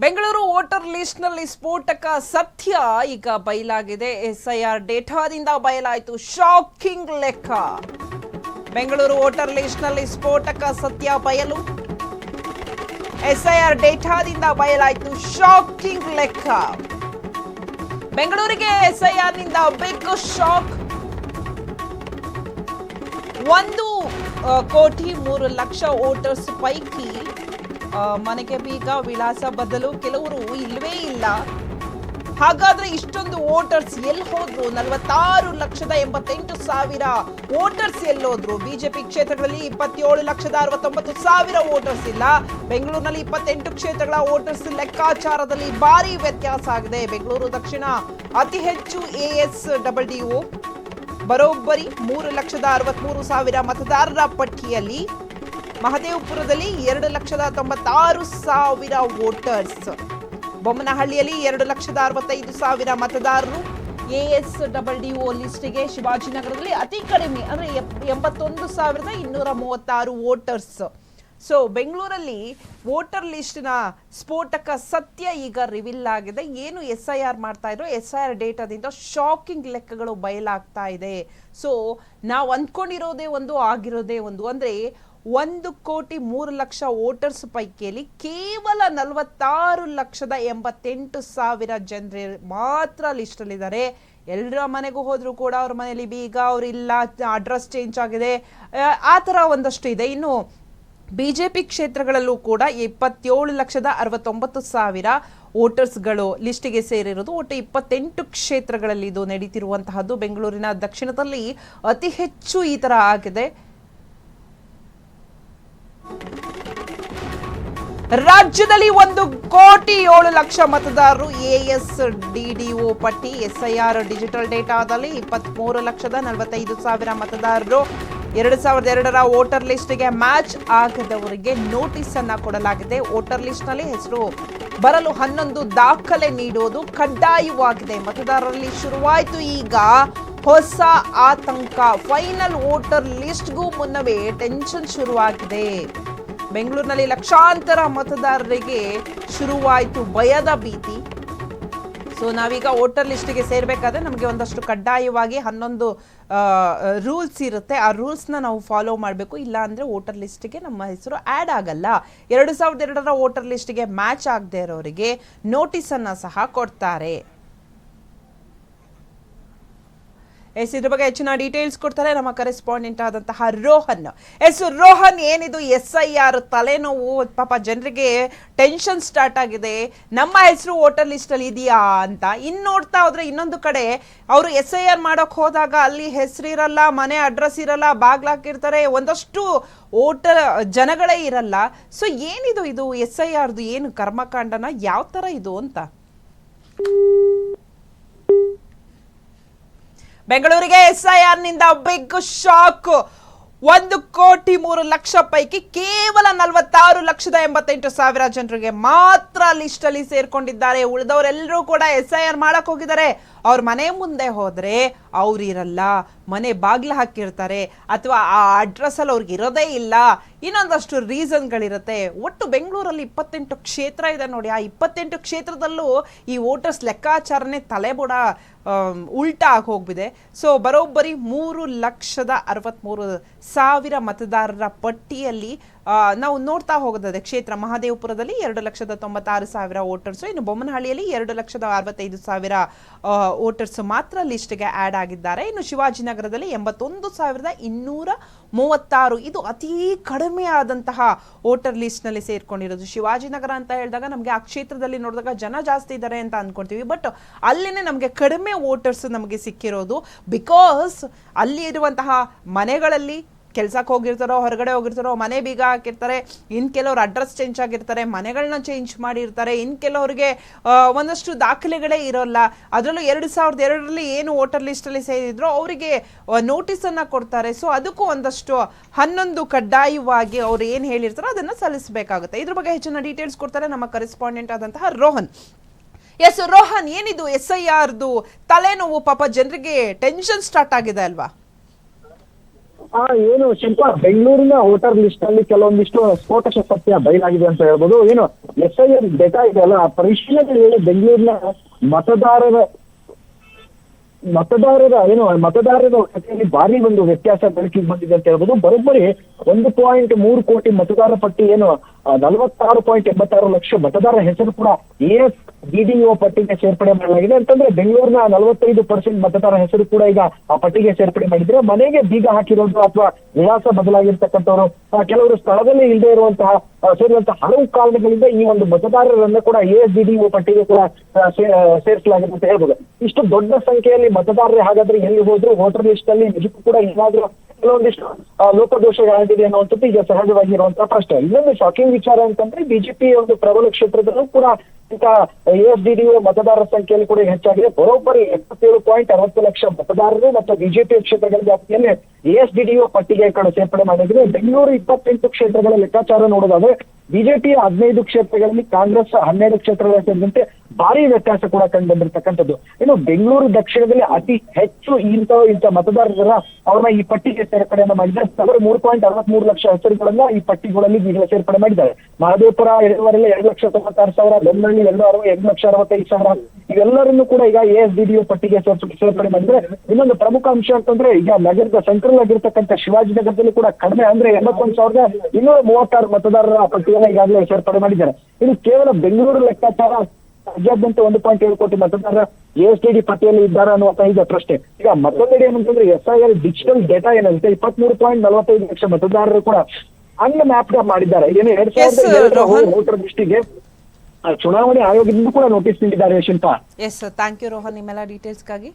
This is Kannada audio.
ಬೆಂಗಳೂರು ವೋಟರ್ ಲಿಸ್ಟ್ ನಲ್ಲಿ ಸ್ಫೋಟಕ ಸತ್ಯ ಈಗ ಬಯಲಾಗಿದೆ. ಎಸ್ಐಆರ್ ಡೇಟಾದಿಂದ ಬಯಲಾಯಿತು ಶಾಕಿಂಗ್ ಲೆಕ್ಕ. ಬೆಂಗಳೂರು ವೋಟರ್ ಲಿಸ್ಟ್ ನಲ್ಲಿ ಸ್ಫೋಟಕ ಸತ್ಯ ಬಯಲು. ಎಸ್ಐಆರ್ ಡೇಟಾದಿಂದ ಬಯಲಾಯಿತು ಶಾಕಿಂಗ್ ಲೆಕ್ಕ. ಬೆಂಗಳೂರಿಗೆ ಎಸ್ಐಆರ್ ನಿಂದ ಬಿಗ್ ಶಾಕ್. 1,03,00,000 ವೋಟರ್ಸ್ ಪೈಕಿ ಮನೆಗೆ ಬೀಗ ವಿಳಾಸ ಬದಲು ಕೆಲವರು ಇಲ್ವೇ ಇಲ್ಲ. ಹಾಗಾದ್ರೆ ಇಷ್ಟೊಂದು ವೋಟರ್ಸ್ ಎಲ್ಲಿ ಹೋದ್ರು? 46,88,000 ವೋಟರ್ಸ್ ಎಲ್ಲೋದ್ರು? ಬಿಜೆಪಿ ಕ್ಷೇತ್ರಗಳಲ್ಲಿ 27,69,000 ವೋಟರ್ಸ್ ಇಲ್ಲ. ಬೆಂಗಳೂರಿನಲ್ಲಿ 28 ಕ್ಷೇತ್ರಗಳ ವೋಟರ್ಸ್ ಲೆಕ್ಕಾಚಾರದಲ್ಲಿ ಭಾರಿ ವ್ಯತ್ಯಾಸ ಆಗಿದೆ. ಬೆಂಗಳೂರು ದಕ್ಷಿಣ ಅತಿ ಹೆಚ್ಚು ASDDO ಬರೋಬ್ಬರಿ 3,63,000 ಮತದಾರರ ಪಟ್ಟಿಯಲ್ಲಿ. ಮಹದೇವಪುರದಲ್ಲಿ 2,96,000 ವೋಟರ್ಸ್. ಬೊಮ್ಮನಹಳ್ಳಿಯಲ್ಲಿ 2,65,000 ಮತದಾರರು ASDDO ಲಿಸ್ಟ್ಗೆ. ಶಿವಾಜಿನಗರದಲ್ಲಿ ಅತಿ ಕಡಿಮೆ ಅಂದ್ರೆ 81,236 ವೋಟರ್ಸ್. ಸೊ ಬೆಂಗಳೂರಲ್ಲಿ ವೋಟರ್ ಲಿಸ್ಟ್ನ ಸ್ಫೋಟಕ ಸತ್ಯ ಈಗ ರಿವೀಲ್ ಆಗಿದೆ. ಏನು SIR ಮಾಡ್ತಾ ಇದ್ರು, SIR ಡೇಟಾದಿಂದ ಶಾಕಿಂಗ್ ಲೆಕ್ಕಗಳು ಬಯಲಾಗ್ತಾ ಇದೆ. ಸೊ ನಾವು ಅಂದ್ಕೊಂಡಿರೋದೇ ಒಂದು, ಆಗಿರೋದೇ ಒಂದು. ಅಂದ್ರೆ 1,03,00,000 ವೋಟರ್ಸ್ ಪೈಕಿಯಲ್ಲಿ ಕೇವಲ 46,88,000 ಜನರು ಮಾತ್ರ ಲಿಸ್ಟ್ ಅಲ್ಲಿ ಇದ್ದಾರೆ. ಎಲ್ಲರ ಮನೆಗೂ ಹೋದ್ರು ಕೂಡ ಅವ್ರ ಮನೆಯಲ್ಲಿ ಬೀಗ ಅವ್ರಿಲ್ಲ, ಅಡ್ರೆಸ್ ಚೇಂಜ್ ಆಗಿದೆ, ಆ ತರ ಒಂದಷ್ಟು ಇದೆ. ಇನ್ನು ಬಿಜೆಪಿ ಕ್ಷೇತ್ರಗಳಲ್ಲೂ ಕೂಡ 27,69,000 ವೋಟರ್ಸ್ಗಳು ಲಿಸ್ಟಿಗೆ ಸೇರಿರೋದು. ಒಟ್ಟು 28 ಕ್ಷೇತ್ರಗಳಲ್ಲಿ ಇದು ನಡೀತಿರುವಂತಹದ್ದು. ಬೆಂಗಳೂರಿನ ದಕ್ಷಿಣದಲ್ಲಿ ಅತಿ ಹೆಚ್ಚು ಈ ತರ ಆಗಿದೆ. ರಾಜ್ಯದಲ್ಲಿ 1,07,00,000 ಮತದಾರರು ASDDO ಪಟ್ಟಿ. SIR ಡಿಜಿಟಲ್ ಡೇಟಾದಲ್ಲಿ 23,45,000 ಮತದಾರರು. 2002ರ ವೋಟರ್ ಲಿಸ್ಟ್ಗೆ ಮ್ಯಾಚ್ ಆಗದವರಿಗೆ ನೋಟಿಸ್ ಅನ್ನ ಕೊಡಲಾಗಿದೆ. ವೋಟರ್ ಲಿಸ್ಟ್ ನಲ್ಲಿ ಹೆಸರು ಬರಲು 11 ದಾಖಲೆ ನೀಡುವುದು ಕಡ್ಡಾಯವಾಗಿದೆ. ಮತದಾರರಲ್ಲಿ ಶುರುವಾಯಿತು ಈಗ ಹೊಸ ಆತಂಕ. ಫೈನಲ್ ವೋಟರ್ ಲಿಸ್ಟ್ಗೂ ಮುನ್ನವೇ ಟೆನ್ಷನ್ ಶುರುವಾಗಿದೆ. ಬೆಂಗಳೂರಿನಲ್ಲಿ ಲಕ್ಷಾಂತರ ಮತದಾರರಿಗೆ ಶುರುವಾಯಿತು ಭಯದ ಭೀತಿ. ಸೊ ನಾವೀಗ ವೋಟರ್ ಲಿಸ್ಟ್ಗೆ ಸೇರ್ಬೇಕಾದ್ರೆ ನಮಗೆ ಒಂದಷ್ಟು ಕಡ್ಡಾಯವಾಗಿ 11 ರೂಲ್ಸ್ ಇರುತ್ತೆ. ಆ ರೂಲ್ಸ್ನ ನಾವು ಫಾಲೋ ಮಾಡಬೇಕು. ಇಲ್ಲ ಅಂದ್ರೆ ವೋಟರ್ ಲಿಸ್ಟ್ಗೆ ನಮ್ಮ ಹೆಸರು ಆ್ಯಡ್ ಆಗಲ್ಲ. 2002ರ ವೋಟರ್ ಲಿಸ್ಟ್ಗೆ ಮ್ಯಾಚ್ ಆಗದೆ ಇರೋರಿಗೆ ನೋಟಿಸ್ ಅನ್ನ ಸಹ ಕೊಡ್ತಾರೆ. ಇದ್ರ ಬಗ್ಗೆ ಹೆಚ್ಚಿನ ಡೀಟೇಲ್ಸ್ ಕೊಡ್ತಾರೆ ನಮ್ಮ ಕರೆಸ್ಪಾಂಡೆಂಟ್ ಆದಂತಹ ರೋಹನ್. ರೋಹನ್, ಏನಿದು SIR ತಲೆನೋವು? ಪಾಪ ಜನರಿಗೆ ಟೆನ್ಷನ್ ಸ್ಟಾರ್ಟ್ ಆಗಿದೆ. ನಮ್ಮ ಹೆಸರು ವೋಟರ್ ಲಿಸ್ಟ್ ಅಲ್ಲಿ ಇದೆಯಾ ಅಂತ. ನೋಡ್ತಾ ಹೋದ್ರೆ ಇನ್ನೊಂದು ಕಡೆ ಅವರು SIR ಮಾಡೋಕ್ ಹೋದಾಗ ಅಲ್ಲಿ ಹೆಸರಿರಲ್ಲ, ಮನೆ ಅಡ್ರೆಸ್ ಇರಲ್ಲ, ಬಾಗ್ಲಾಕಿರ್ತಾರೆ, ಒಂದಷ್ಟು ವೋಟರ್ ಜನಗಳೇ ಇರಲ್ಲ. ಸೊ ಏನಿದು ಇದು SIRದು ಏನು ಕರ್ಮಕಾಂಡನ? ಯಾವ ತರ ಇದು ಅಂತ. ಬೆಂಗಳೂರಿಗೆ SIR ನಿಂದ ಬಿಗ್ ಶಾಕ್. 1,03,00,000 ಪೈಕಿ ಕೇವಲ 46,88,000 ಜನರಿಗೆ ಮಾತ್ರ ಲಿಸ್ಟ್ ಅಲ್ಲಿ ಸೇರ್ಕೊಂಡಿದ್ದಾರೆ. ಉಳಿದವರೆಲ್ಲರೂ ಕೂಡ SIR ಮಾಡಕ್ ಹೋಗಿದ್ದಾರೆ. ಅವ್ರ ಮನೆ ಮುಂದೆ ಹೋದ್ರೆ ಅವ್ರಿರಲ್ಲ, ಮನೆ ಬಾಗ್ಲು ಹಾಕಿರ್ತಾರೆ, ಅಥವಾ ಆ ಅಡ್ರೆಸ್ ಅಲ್ಲಿ ಅವ್ರಿಗೆ ಇರೋದೇ ಇಲ್ಲ. ಇನ್ನೊಂದಷ್ಟು ರೀಸನ್ಗಳಿರುತ್ತೆ. ಒಟ್ಟು ಬೆಂಗಳೂರಲ್ಲಿ 28 ಕ್ಷೇತ್ರ ಇದೆ ನೋಡಿ. ಆ 28 ಕ್ಷೇತ್ರದಲ್ಲೂ ಈ ವೋಟರ್ಸ್ ಲೆಕ್ಕಾಚಾರನೇ ತಲೆಬುಡ ಉಲ್ಟಾ ಆಗಿ ಹೋಗ್ಬಿದೆ. ಸೊ ಬರೋಬ್ಬರಿ 3,63,000 ಮತದಾರರ ಪಟ್ಟಿಯಲ್ಲಿ ನಾವು ನೋಡ್ತಾ ಹೋಗೋದಾದ್ರೆ ಕ್ಷೇತ್ರ ಮಹದೇವಪುರದಲ್ಲಿ 2,96,000 ವೋಟರ್ಸ್. ಇನ್ನು ಬೊಮ್ಮನಹಳ್ಳಿಯಲ್ಲಿ 2,65,000 ವೋಟರ್ಸ್ ಮಾತ್ರ ಲಿಸ್ಟ್ಗೆ ಆ್ಯಡ್ ಆಗಿದ್ದಾರೆ. ಇನ್ನು ಶಿವಾಜಿನಗರದಲ್ಲಿ 81,236. ಇದು ಅತಿ ಕಡಿಮೆ ಆದಂತಹ ವೋಟರ್ ಲಿಸ್ಟ್ ನಲ್ಲಿ ಸೇರ್ಕೊಂಡಿರೋದು. ಶಿವಾಜಿನಗರ ಅಂತ ಹೇಳಿದಾಗ ನಮಗೆ ಆ ಕ್ಷೇತ್ರದಲ್ಲಿ ನೋಡಿದಾಗ ಜನ ಜಾಸ್ತಿ ಇದ್ದಾರೆ ಅಂತ ಅನ್ಕೊಂತೀವಿ. ಬಟ್ ಅಲ್ಲಿನೇ ನಮಗೆ ಕಡಿಮೆ ವೋಟರ್ಸ್ ನಮಗೆ ಸಿಕ್ಕಿರೋದು. ಬಿಕಾಸ್ ಅಲ್ಲಿ ಇರುವಂತಹ ಮನೆಗಳಲ್ಲಿ ಕೆಲ್ಸಕ್ಕೆ ಹೋಗಿರ್ತಾರೋ, ಹೊರಗಡೆ ಹೋಗಿರ್ತಾರೋ, ಮನೆ ಬೀಗ ಹಾಕಿರ್ತಾರೆ. ಇನ್ ಕೆಲವ್ರು ಅಡ್ರೆಸ್ ಚೇಂಜ್ ಆಗಿರ್ತಾರೆ, ಮನೆಗಳನ್ನ ಚೇಂಜ್ ಮಾಡಿರ್ತಾರೆ. ಇನ್ ಕೆಲವರಿಗೆ ಒಂದಷ್ಟು ದಾಖಲೆಗಳೇ ಇರೋಲ್ಲ. ಅದರಲ್ಲೂ 2002ರಲ್ಲಿ ಏನು ವೋಟರ್ ಲಿಸ್ಟ್ ಅಲ್ಲಿ ಸೇರಿದ್ರು ಅವರಿಗೆ ನೋಟಿಸ್ ಅನ್ನ ಕೊಡ್ತಾರೆ. ಸೊ ಅದಕ್ಕೂ ಒಂದಷ್ಟು 11 ಕಡ್ಡಾಯವಾಗಿ ಅವ್ರು ಏನ್ ಹೇಳಿರ್ತಾರೋ ಅದನ್ನ ಸಲ್ಲಿಸಬೇಕಾಗುತ್ತೆ. ಇದ್ರ ಬಗ್ಗೆ ಹೆಚ್ಚಿನ ಡೀಟೇಲ್ಸ್ ಕೊಡ್ತಾರೆ ನಮ್ಮ ಕರೆಸ್ಪಾಂಡೆಂಟ್ ಆದಂತಹ ರೋಹನ್. ರೋಹನ್, ಏನಿದು SIRದು ತಲೆನೋವು? ಪಾಪ ಜನರಿಗೆ ಟೆನ್ಷನ್ ಸ್ಟಾರ್ಟ್ ಆಗಿದೆ ಅಲ್ವಾ? ಏನು ಶಿಲ್ಪ, ಬೆಂಗಳೂರಿನ ವೋಟರ್ ಲಿಸ್ಟ್ ಅಲ್ಲಿ ಕೆಲವೊಂದಿಷ್ಟು ಸ್ಫೋಟಕ ಸತ್ಯ ಬಯಲಾಗಿದೆ ಅಂತ ಹೇಳ್ಬೋದು. ಏನು SIR ಡೇಟಾ ಇದೆಯಲ್ಲ, ಪರಿಶೀಲನೆ ವೇಳೆ ಬೆಂಗಳೂರಿನ ಮತದಾರರ ಸಂಖ್ಯೆಯಲ್ಲಿ ಭಾರಿ ಒಂದು ವ್ಯತ್ಯಾಸ ಬೆಳಕಿಗೆ ಬಂದಿದೆ ಅಂತ ಹೇಳ್ಬೋದು. ಬರೋಬ್ಬರಿ 1.3 ಕೋಟಿ ಮತದಾರರ ಪಟ್ಟಿ 46.86 ಲಕ್ಷ ಮತದಾರರ ಹೆಸರು ಕೂಡ ASDDO ಪಟ್ಟಿಗೆ ಸೇರ್ಪಡೆ ಮಾಡಲಾಗಿದೆ. ಅಂತಂದ್ರೆ ಬೆಂಗಳೂರಿನ 45% ಮತದಾರರ ಹೆಸರು ಕೂಡ ಈಗ ಆ ಪಟ್ಟಿಗೆ ಸೇರ್ಪಡೆ ಮಾಡಿದ್ರೆ, ಮನೆಗೆ ಬೀಗ ಹಾಕಿರೋದು ಅಥವಾ ವಿಳಾಸ ಬದಲಾಗಿರ್ತಕ್ಕಂಥವ್ರು, ಕೆಲವರು ಸ್ಥಳದಲ್ಲಿ ಇಲ್ಲದೆ ಇರುವಂತಹ ಸೇರಿದಂತಹ ಹಲವು ಕಾರಣಗಳಿಂದ ಈ ಒಂದು ಮತದಾರರನ್ನ ಕೂಡ ASDDO ಪಟ್ಟಿಗೆ ಕೂಡ ಸೇರಿಸಲಾಗಿದೆ ಅಂತ ಹೇಳ್ಬೋದು. ಇಷ್ಟು ದೊಡ್ಡ ಸಂಖ್ಯೆಯಲ್ಲಿ ಮತದಾರರೇ ಹಾಗಾದ್ರೆ ಎಲ್ಲಿ ಹೋದ್ರು ವೋಟರ್ ಲಿಸ್ಟ್ ಅಲ್ಲಿ ನಿಜಕ್ಕೂ ಕೂಡ ಏನಾದ್ರೂ ಕೆಲವೊಂದಿಷ್ಟು ಲೋಪದೋಷಗಳಾಗಿದೆ ಅನ್ನುವಂಥದ್ದು ಈಗ ಸಹಜವಾಗಿರುವಂತಹ ಪ್ರಶ್ನೆ. ಇನ್ನೊಂದು ಶಾಕಿಂಗ್ ವಿಚಾರ ಅಂತಂದ್ರೆ ಬಿಜೆಪಿ ಒಂದು ಪ್ರಬಲ ಕ್ಷೇತ್ರದಲ್ಲೂ ಕೂಡ ಇಂಥ ASDDO ಮತದಾರರ ಸಂಖ್ಯೆಯಲ್ಲಿ ಕೂಡ ಹೆಚ್ಚಾಗಿದೆ. ಬರೋಬ್ಬರಿ 77.60 ಲಕ್ಷ ಮತದಾರರು ಮತ್ತು ಬಿಜೆಪಿ ಕ್ಷೇತ್ರಗಳ ವ್ಯಾಪ್ತಿಯಲ್ಲಿ ASDDO ಪಟ್ಟಿಗೆ ಸೇರ್ಪಡೆ ಮಾಡಿದ್ರೆ. ಬೆಂಗಳೂರು 28 ಕ್ಷೇತ್ರಗಳ ಲೆಕ್ಕಾಚಾರ ನೋಡೋದಾದ್ರೆ ಬಿಜೆಪಿಯ 15 ಕ್ಷೇತ್ರಗಳಲ್ಲಿ, ಕಾಂಗ್ರೆಸ್ 12 ಕ್ಷೇತ್ರಗಳ ಸೇರಿದಂತೆ ಭಾರಿ ವ್ಯತ್ಯಾಸ ಕೂಡ ಕಂಡು ಬಂದಿರತಕ್ಕಂಥದ್ದು. ಇನ್ನು ಬೆಂಗಳೂರು ದಕ್ಷಿಣದಲ್ಲಿ ಅತಿ ಹೆಚ್ಚು ಇಂಥ ಮತದಾರರ ಅವ್ರನ್ನ ಈ ಪಟ್ಟಿಗೆ ಸೇರ್ಪಡೆಯನ್ನ ಮಾಡಿದ್ದಾರೆ. 3.63 ಲಕ್ಷ ಹೆಸರುಗಳನ್ನ ಈ ಪಟ್ಟಿಗಳಲ್ಲಿ ಈಗ ಸೇರ್ಪಡೆ ಮಾಡಿದ್ದಾರೆ. ಮಹದೇವಪುರ 2,96,000, ಬೆನ್ನಳ್ಳಿ 2,65,000 ಇವೆಲ್ಲರನ್ನು ಕೂಡ ಈಗ ASDDO ಪಟ್ಟಿಗೆ ಸೇರ್ಪಡೆ ಮಾಡಿದ್ರೆ. ಇನ್ನೊಂದು ಪ್ರಮುಖ ಅಂಶ ಅಂತಂದ್ರೆ ಈಗ ನಗರದ ಸೆಂಟ್ರಲ್ ಆಗಿರ್ತಕ್ಕಂಥ ಶಿವಾಜಿನಗರದಲ್ಲಿ ಕೂಡ ಕಡಿಮೆ ಅಂದ್ರೆ 81,236 ಮತದಾರರ ಪಟ್ಟಿಯನ್ನ ಈಗಾಗಲೇ ಸೇರ್ಪಡೆ ಮಾಡಿದ್ದಾರೆ. ಇದು ಕೇವಲ ಬೆಂಗಳೂರು ಲೆಕ್ಕಾಚಾರ. ರಾಜ್ಯಾದ್ಯಂತ 1.7 ಕೋಟಿ ಮತದಾರರ ASDD ಪಟ್ಟಿಯಲ್ಲಿ ಇದ್ದಾರೆ ಅನ್ನುವಂತ ಇದೆ ಪ್ರಶ್ನೆ. ಈಗ ಮತ್ತೊಂದೆಡೆ ಏನಂತಂದ್ರೆ SIR ಡಿಜಿಟಲ್ ಡೇಟಾ ಏನಂತೆ 23.45 ಲಕ್ಷ ಮತದಾರರು ಕೂಡ ಅನ್ಮ್ಯಾಪ್ಡ್ ಮಾಡಿದ್ದಾರೆ. ಏನು 2007 ವೋಟರ್ ಲಿಸ್ಟಿಗೆ ಚುನಾವಣೆ ಆಯೋಗದಿಂದ ಕೂಡ ನೋಟಿಸ್ ನೀಡಿದ್ದಾರೆ ಶಿಲ್ಪಾ. ಥ್ಯಾಂಕ್ ಯು ರೋಹನ್, ನಿಮ್ಮೆಲ್ಲ ಡೀಟೇಲ್ಸ್ಗಾಗಿ.